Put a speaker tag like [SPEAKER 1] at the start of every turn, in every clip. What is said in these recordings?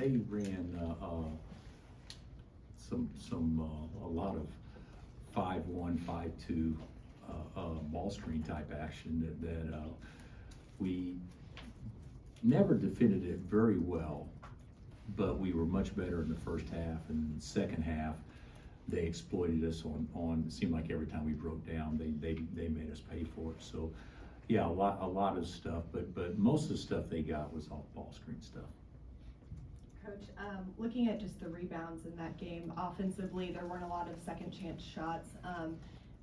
[SPEAKER 1] they ran a lot of 5-1, 5-2 ball screen type action that we never defended it very well, but we were much better in the first half. And in the second half, they exploited us on it seemed like every time we broke down, they made us pay for it. So yeah, a lot of stuff, but most of the stuff they got was off ball screen stuff.
[SPEAKER 2] Coach, looking at just the rebounds in that game, offensively, there weren't a lot of second chance shots.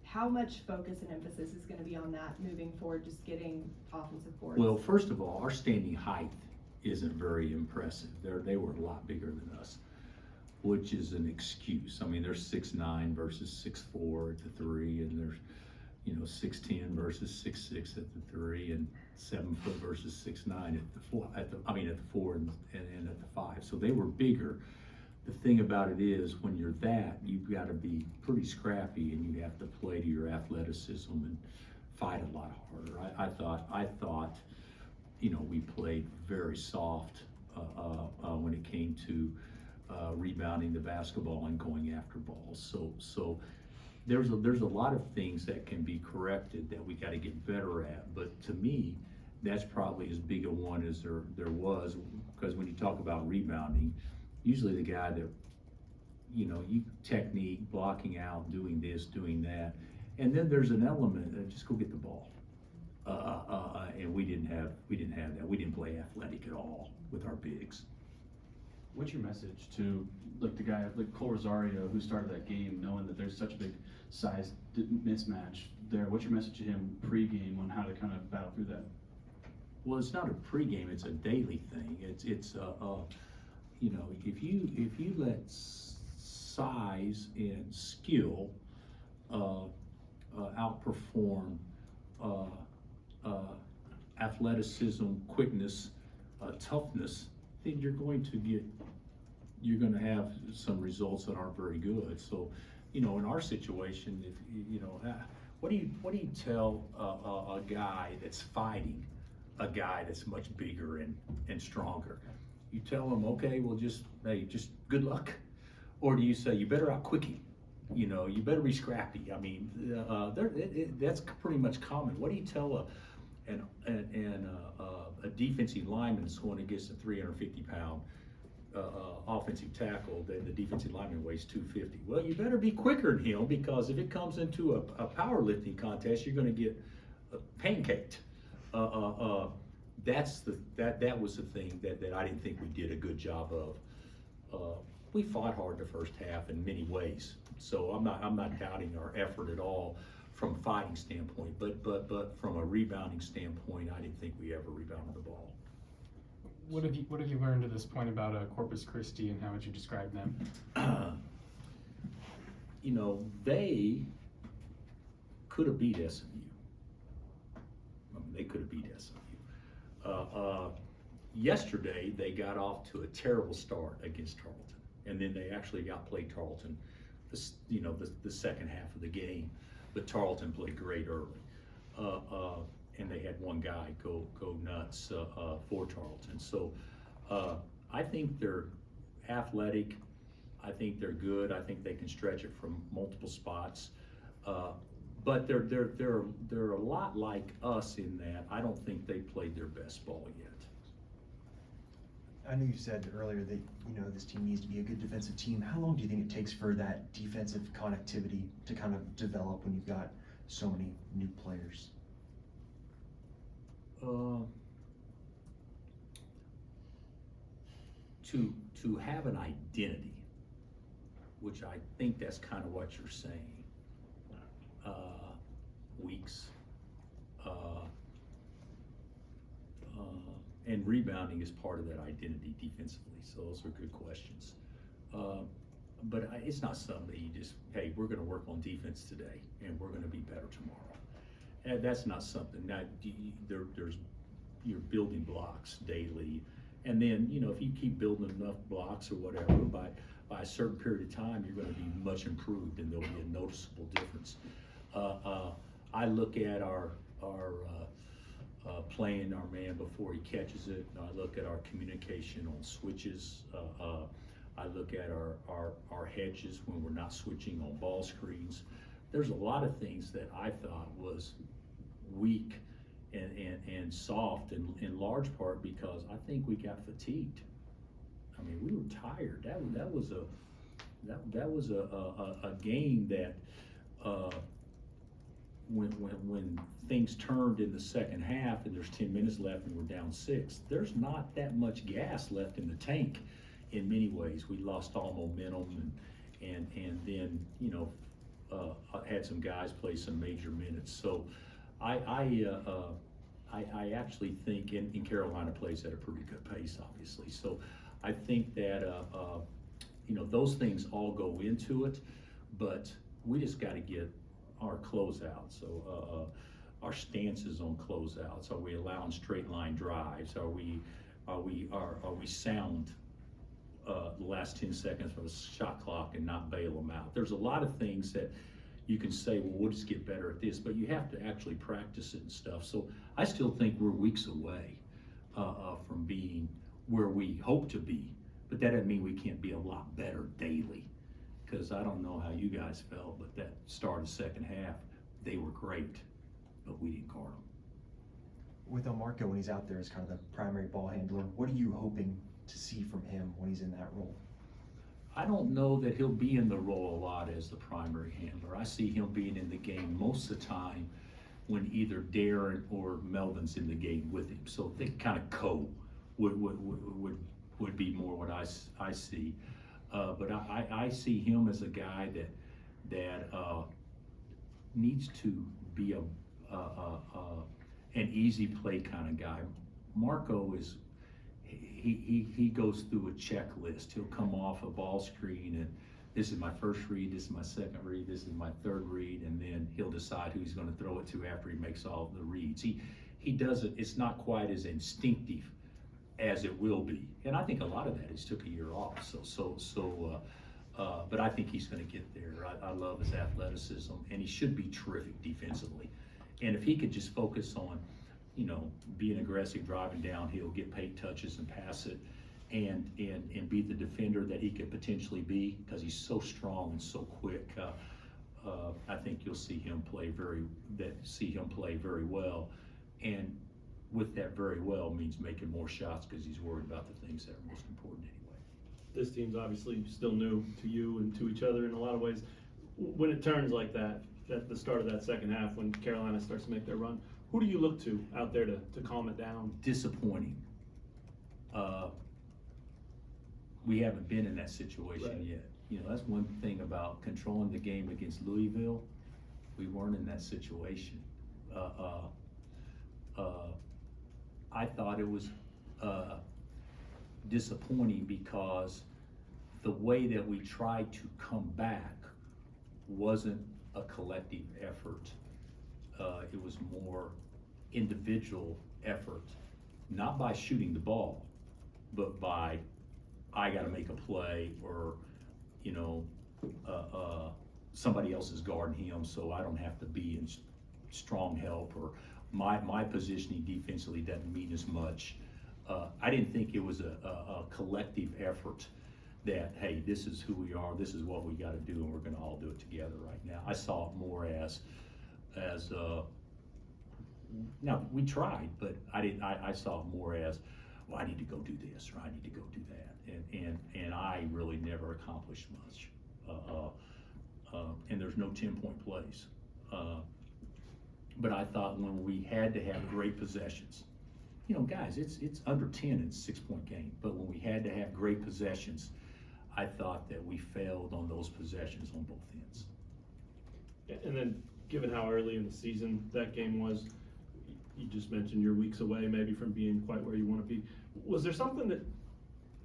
[SPEAKER 2] How much focus and emphasis is going to be on that moving forward, just getting offensive boards?
[SPEAKER 1] Well, first of all, our standing height isn't very impressive. They were a lot bigger than us, which is an excuse. I mean, they're 6'9" versus 6'4" at the three, and there's 6'10" versus 6'6" at the three, and 7 foot versus 6'9" at the four. At the four and at the five. So they were bigger. The thing about it is, when you're that, you've got to be pretty scrappy, and you have to play to your athleticism and fight a lot harder. I thought, we played very soft when it came to rebounding the basketball and going after balls. So there's a lot of things that can be corrected that we got to get better at. But to me, that's probably as big a one as there was, because when you talk about rebounding, usually the guy that, you technique, blocking out, doing this, doing that, and then there's an element of just go get the ball. And we didn't have that. We didn't play athletic at all with our bigs.
[SPEAKER 3] What's your message to the guy like Cole Rosario who started that game, knowing that there's such a big size mismatch there? What's your message to him pregame on how to kind of battle through that?
[SPEAKER 1] Well, it's not a pregame; it's a daily thing. It's if you let size and skill outperform athleticism, quickness, toughness, then you're going to have some results that aren't very good. So, in our situation, if what do you tell a guy that's fighting a guy that's much bigger and stronger? You tell him, okay, well, just good luck, or do you say you better out quickie? You better be scrappy. I mean, that's pretty much common. What do you tell a defensive lineman that's going against a 350-pound offensive tackle? That the defensive lineman weighs 250. Well, you better be quicker than him, because if it comes into a powerlifting contest, you're going to get pancaked. That was the thing that I didn't think we did a good job of. We fought hard the first half in many ways, so I'm not doubting our effort at all from a fighting standpoint, but from a rebounding standpoint, I didn't think we ever rebounded the ball.
[SPEAKER 4] What have you learned to this point about Corpus Christi, and how would you describe them?
[SPEAKER 1] They could have beat SMU. They could have beat SMU. Yesterday, they got off to a terrible start against Tarleton, and then they actually outplayed Tarleton, the second half of the game. But Tarleton played great early, and they had one guy go nuts for Tarleton. So I think they're athletic. I think they're good. I think they can stretch it from multiple spots. But they're a lot like us in that I don't think they played their best ball yet.
[SPEAKER 5] I know you said earlier that this team needs to be a good defensive team. How long do you think it takes for that defensive connectivity to kind of develop when you've got so many new players?
[SPEAKER 1] To have an identity, which I think that's kind of what you're saying. Weeks. And rebounding is part of that identity defensively, so those are good questions. But it's not something that you just, hey, we're going to work on defense today and we're going to be better tomorrow. And that's not something that you're building blocks daily, and then if you keep building enough blocks or whatever, by a certain period of time, you're going to be much improved, and there'll be a noticeable difference. I look at our playing our man before he catches it. I look at our communication on switches. I look at our hedges when we're not switching on ball screens. There's a lot of things that I thought was weak and soft in large part because I think we got fatigued. I mean, we were tired. That was a game that when things turned in the second half and there's 10 minutes left and we're down 6, there's not that much gas left in the tank in many ways. We lost all momentum and then, you know, had some guys play some major minutes. So I actually think, and Carolina plays at a pretty good pace, obviously. So I think that, you know, those things all go into it, but we just got to get our closeouts. So our stances on closeouts. Are we allowing straight line drives? Are we sound the last 10 seconds of the shot clock and not bail them out? There's a lot of things that you can say, well, we'll just get better at this, but you have to actually practice it and stuff. So I still think we're weeks away from being where we hope to be, but that doesn't mean we can't be a lot better daily. Because I don't know how you guys felt, but that start of second half, they were great, but we didn't guard them.
[SPEAKER 5] With Marco, when he's out there as kind of the primary ball handler, what are you hoping to see from him when he's in that role?
[SPEAKER 1] I don't know that he'll be in the role a lot as the primary handler. I see him being in the game most of the time when either Darren or Melvin's in the game with him. So they kind of would be more what I see. But I see him as a guy that needs to be an easy play kind of guy. Marco is he goes through a checklist. He'll come off a ball screen and this is my first read, this is my second read, this is my third read, and then he'll decide who he's going to throw it to after he makes all the reads. He does it. It's not quite as instinctive as it will be, and I think a lot of that is took a year off. But I think he's going to get there. I love his athleticism, and he should be terrific defensively. And if he could just focus on, you know, being aggressive, driving downhill, get paint touches and pass it, and be the defender that he could potentially be, because he's so strong and so quick. I think you'll see him play very well, and with that very well means making more shots because he's worried about the things that are most important anyway.
[SPEAKER 6] This team's obviously still new to you and to each other in a lot of ways. When it turns like that, at the start of that second half, when Carolina starts to make their run, who do you look to out there to calm it down?
[SPEAKER 1] Disappointing. We haven't been in that situation yet. You know, that's one thing about controlling the game against Louisville. We weren't in that situation. I thought it was disappointing because the way that we tried to come back wasn't a collective effort. It was more individual effort, not by shooting the ball, but by I got to make a play, or you know, somebody else is guarding him, so I don't have to be in strong help, or my positioning defensively doesn't mean as much. I didn't think it was a collective effort that, hey, this is who we are, this is what we got to do, and we're going to all do it together right now. I saw it more as now we tried, but I saw it more as, well, I need to go do this, or I need to go do that, and I really never accomplished much. And there's no 10-point plays. But I thought when we had to have great possessions, you know, guys, it's under 10 in a 6-point game, but when we had to have great possessions, I thought that we failed on those possessions on both ends.
[SPEAKER 6] And then, given how early in the season that game was, you just mentioned you're weeks away maybe from being quite where you want to be. Was there something that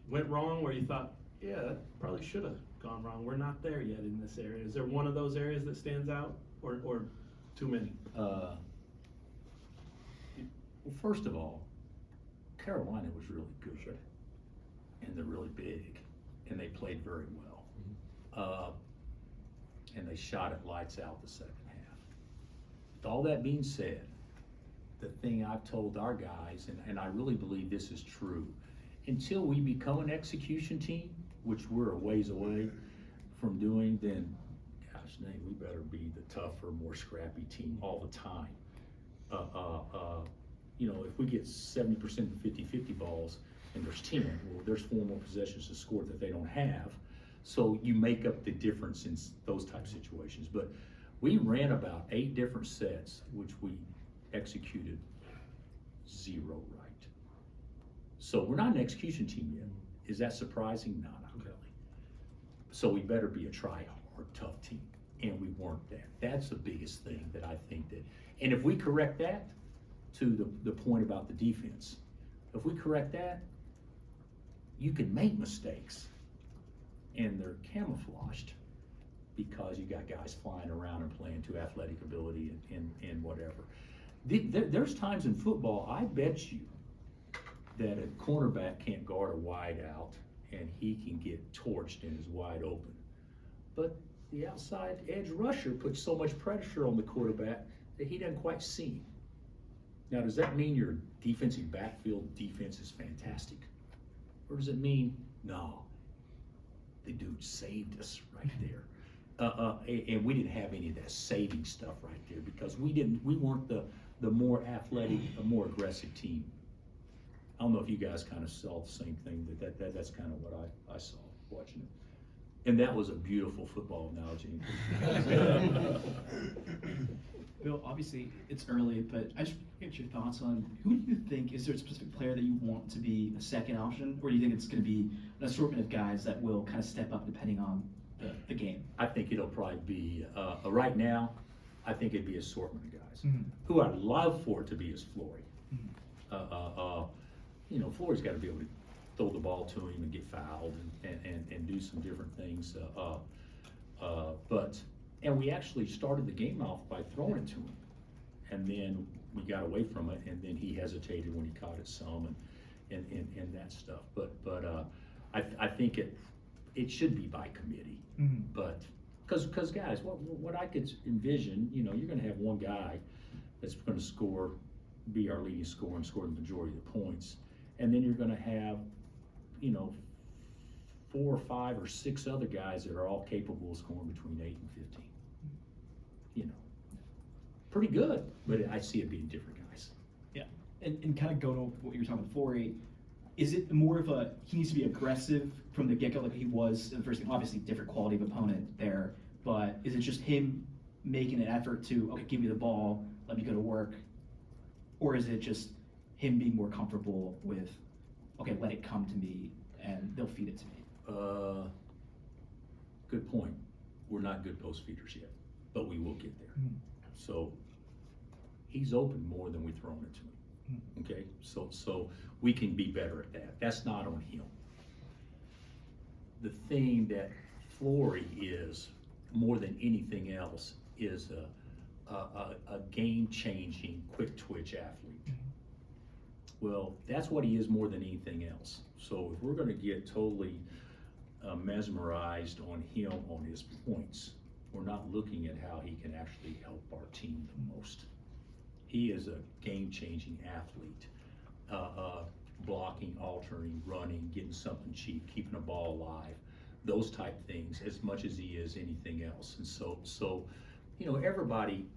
[SPEAKER 6] went wrong where you thought, yeah, that probably should have gone wrong? We're not there yet in this area. Is there one of those areas that stands out, or too many?
[SPEAKER 1] Well, first of all, Carolina was really good, and they're really big, and they played very well. And they shot it lights out the second half. With all that being said, the thing I've told our guys, and I really believe this is true, until we become an execution team, which we're a ways away from doing, then gosh dang, we better be the tougher, more scrappy team all the time. You know, if we get 70% of the 50-50 balls and there's 10, well, there's 4 more possessions to score that they don't have. So you make up the difference in those type of situations. But we ran about 8 different sets, which we executed 0 right. So we're not an execution team yet. Is that surprising? No, not really. So we better be a try-hard, tough team. And we weren't that. That's the biggest thing that I think that, and if we correct that, to the point about the defense, if we correct that, you can make mistakes and they're camouflaged because you got guys flying around and playing to athletic ability and whatever. There's times in football, I bet you, that a cornerback can't guard a wide out and he can get torched and is wide open. But the outside edge rusher puts so much pressure on the quarterback that he doesn't quite see him. Now, does that mean your defensive backfield defense is fantastic? Or does it mean, no, the dude saved us right there? And we didn't have any of that saving stuff right there because we weren't the more athletic, a more aggressive team. I don't know if you guys kind of saw the same thing, but that's kind of what I saw watching it. And that was a beautiful football analogy.
[SPEAKER 7] Bill, obviously it's early, but I just get your thoughts on who do you think, is there a specific player that you want to be a second option, or do you think it's going to be an assortment of guys that will kind of step up depending on the game?
[SPEAKER 1] I think it'll probably be, right now, I think it'd be an assortment of guys.
[SPEAKER 7] Mhm.
[SPEAKER 1] Who I'd love for it to be is Flory.
[SPEAKER 7] Mhm.
[SPEAKER 1] You know, Flory's got to be able to throw the ball to him and get fouled and do some different things. And we actually started the game off by throwing it to him. And then we got away from it, and then he hesitated when he caught it some and that stuff. But I think it should be by committee.
[SPEAKER 7] Mhm.
[SPEAKER 1] But, because guys, what I could envision, you know, you're gonna have one guy that's gonna score, be our leading scorer and score the majority of the points. And then you're gonna have, you know, 4 or 5 or 6 other guys that are all capable of scoring between 8 and 15. You know, pretty good, but I see it being different guys.
[SPEAKER 7] Yeah, and kind of going to what you were talking about before, is it more of he needs to be aggressive from the get-go like he was in the first game? Obviously different quality of opponent there, but is it just him making an effort to, okay, give me the ball, let me go to work? Or is it just him being more comfortable with, okay, let it come to me and they'll feed it to me?
[SPEAKER 1] Good point. We're not good post feeders yet, but we will get there.
[SPEAKER 7] Mhm.
[SPEAKER 1] So he's open more than we've thrown it to him.
[SPEAKER 7] Mhm.
[SPEAKER 1] Okay, so we can be better at that. That's not on him. The thing that Flory is more than anything else is a game-changing, quick twitch athlete. Well, that's what he is more than anything else. So if we're going to get totally mesmerized on him on his points, we're not looking at how he can actually help our team the most. He is a game-changing athlete. Blocking, altering, running, getting something cheap, keeping a ball alive, those type things, as much as he is anything else. And so you know, everybody,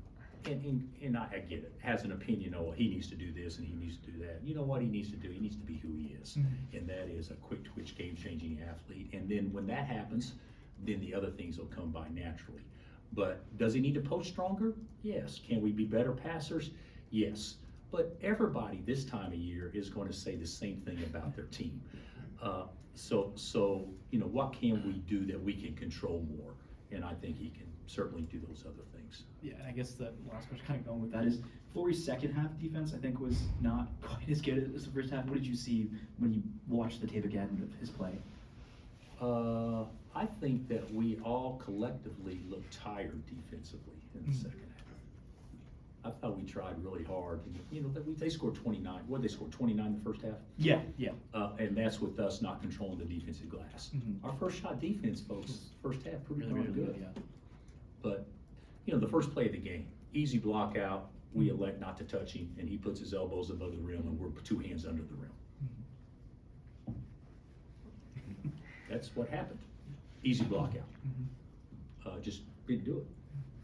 [SPEAKER 1] and I get it, has an opinion, oh, he needs to do this and he needs to do that. You know what he needs to do? He needs to be who he is.
[SPEAKER 7] Mhm.
[SPEAKER 1] And that is a quick twitch, game-changing athlete. And then when that happens, then the other things will come by naturally. But does he need to post stronger? Yes. Can we be better passers? Yes. But everybody this time of year is going to say the same thing about their team. So you know, what can we do that we can control more? And I think he can certainly do those other things.
[SPEAKER 7] Yeah, and I guess the last question kind of going with that is Flory's second half defense, I think, was not quite as good as the first half. What did you see when you watched the tape again of his play?
[SPEAKER 1] I think that we all collectively looked tired defensively in the second half. I thought we tried really hard. You know, they scored 29. What did they score? 29 in the first half?
[SPEAKER 7] Yeah.
[SPEAKER 1] And that's with us not controlling the defensive glass.
[SPEAKER 7] Mhm.
[SPEAKER 1] Our first shot defense, folks, first half pretty
[SPEAKER 7] Really,
[SPEAKER 1] darn
[SPEAKER 7] really
[SPEAKER 1] good.
[SPEAKER 7] good, yeah.
[SPEAKER 1] But, you know, the first play of the game, easy block out, we elect not to touch him, and he puts his elbows above the rim, and we're 2 hands under the rim. That's what happened. Easy block out. Just didn't do it.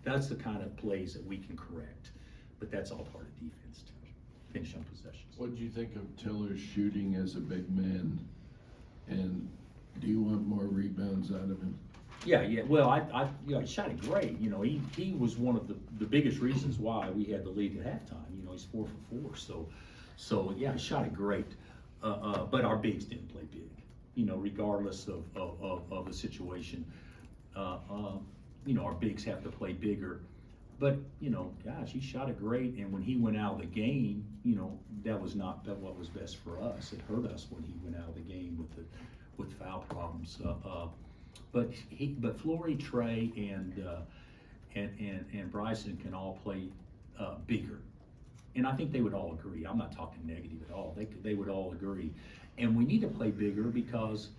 [SPEAKER 1] That's the kind of plays that we can correct, but that's all part of defense to finish on possessions.
[SPEAKER 8] What do you think of Tiller's shooting as a big man? And do you want more rebounds out of him?
[SPEAKER 1] Yeah. Well, he shot it great. You know, he was one of the biggest reasons why we had the lead at halftime. You know, he's 4 for 4. So yeah, he shot it great. But our bigs didn't play big. You know, regardless of the situation, you know, our bigs have to play bigger. But you know, gosh, he shot it great. And when he went out of the game, you know, that was not what was best for us. It hurt us when he went out of the game with foul problems. But Flory, Trey, and Bryson can all play bigger, and I think they would all agree. I'm not talking negative at all. They would all agree, and we need to play bigger because,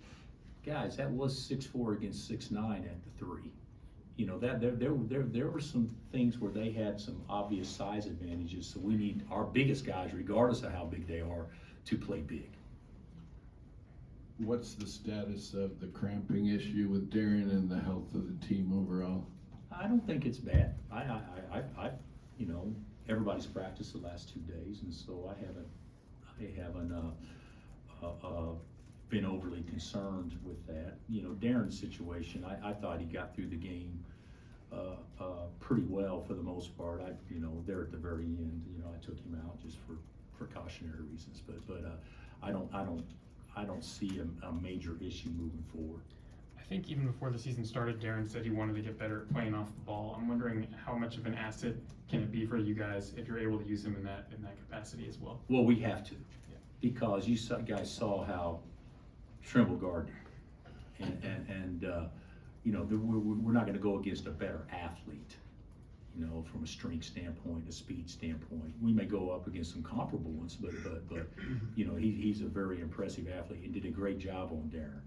[SPEAKER 1] guys, that was 6'4" against 6'9" at the 3. You know that there were some things where they had some obvious size advantages. So we need our biggest guys, regardless of how big they are, to play big.
[SPEAKER 8] What's the status of the cramping issue with Darren and the health of the team overall?
[SPEAKER 1] I don't think it's bad. I you know, everybody's practiced the last 2 days, and so I haven't been overly concerned with that. You know, Darren's situation, I thought he got through the game pretty well for the most part. You know, there at the very end, you know, I took him out just for precautionary reasons, but I don't see a major issue moving forward.
[SPEAKER 4] I think even before the season started, Darren said he wanted to get better at playing off the ball. I'm wondering how much of an asset can it be for you guys if you're able to use him in that capacity as well?
[SPEAKER 1] Well, we have to, because you guys saw how Trimble guarded, and you know, we're not going to go against a better athlete. You know, from a strength standpoint, a speed standpoint, we may go up against some comparable ones, but you know, he's a very impressive athlete and did a great job on Darren.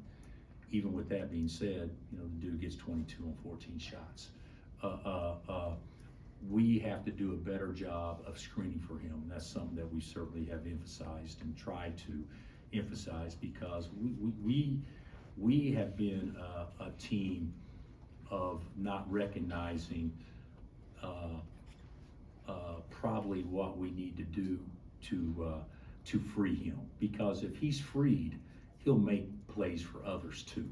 [SPEAKER 1] Even with that being said, you know, the dude gets 22 on 14 shots. We have to do a better job of screening for him. And that's something that we certainly have emphasized and tried to emphasize, because we have been a team of not recognizing probably what we need to do to free him, because if he's freed, he'll make plays for others too,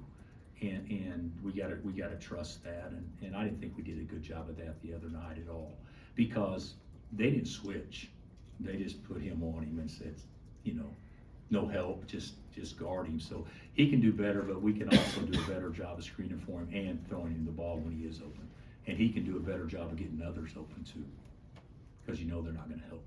[SPEAKER 1] and we gotta trust that, and I didn't think we did a good job of that the other night at all, because they didn't switch. They just put him on him and said, you know, no help, just guard him. So he can do better, but we can also do a better job of screening for him and throwing him the ball when he is open. And he can do a better job of getting others open too, because you know they're not going to help.